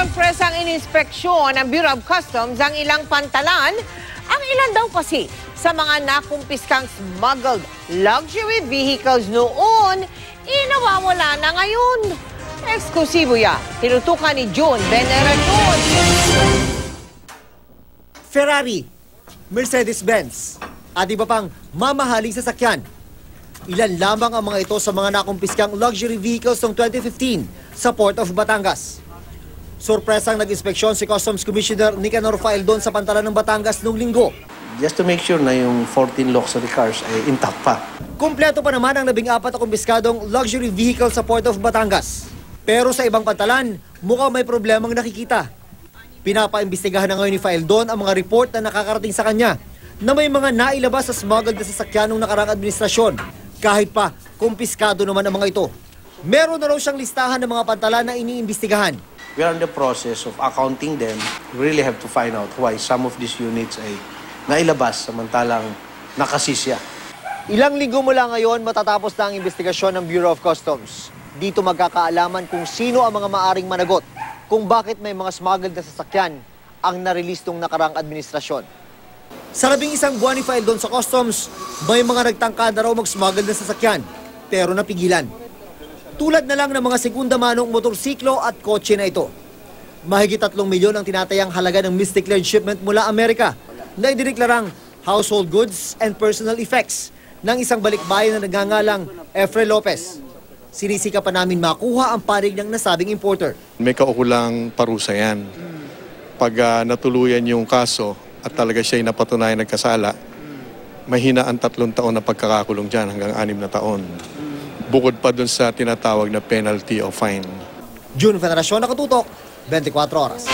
Sorpresang ininspeksyon ng Bureau of Customs ang ilang pantalan. Ang ilan daw kasi sa mga nakumpiskang smuggled luxury vehicles noon, inawawala na ngayon. Eksklusibo yan. Tinutukan ni June Veneracion. Ferrari, Mercedes-Benz, at iba pang mamahaling sasakyan. Ilan lamang ang mga ito sa mga nakumpiskang luxury vehicles noong 2015 sa Port of Batangas. Sorpresang nag-inspeksyon si Customs Commissioner Nicanor Faeldon sa pantalan ng Batangas noong linggo. Just to make sure na yung 14 luxury cars ay intact pa. Kumpleto pa naman ang 14 na kumpiskadong luxury vehicle sa Port of Batangas. Pero sa ibang pantalan, mukhang may problemang nakikita. Pinapaimbestigahan na ngayon ni Faeldon ang mga report na nakakarating sa kanya na may mga nailabas sa smuggled na sasakyan ng nakarang administrasyon. Kahit pa, kumpiskado naman ang mga ito. Meron na raw siyang listahan ng mga pantalan na iniimbestigahan. We are in the process of accounting them. We really have to find out why some of these units ay nailabas samantalang nakasisya. Ilang linggo mula ngayon matatapos na ang investigasyon ng Bureau of Customs. Dito magkakaalaman kung sino ang mga maaring managot kung bakit may mga smuggled na sasakyan ang narelease nung nakarang administrasyon. Sa 11 buwan ni Faeldon sa Customs, may mga nagtangka na raw mag-smuggled na sasakyan pero napigilan. Tulad na lang ng mga segunda manong motorsiklo at kotse na ito. Mahigit 3 milyon ang tinatayang halaga ng misdeclared shipment mula Amerika na idineklarang household goods and personal effects ng isang balikbayan na nagngangalang Efre Lopez. Sinisika pa namin makuha ang panig ng nasabing importer. May kaukulang parusa yan. Pag natuluyan yung kaso at talaga siya'y napatunayan nagkasala, mahina ang 3 taon na pagkakakulong dyan hanggang 6 na taon. Bukod pa dun sa tinatawag na penalty o fine. June Veneracion, Nakatutok, 24 Oras.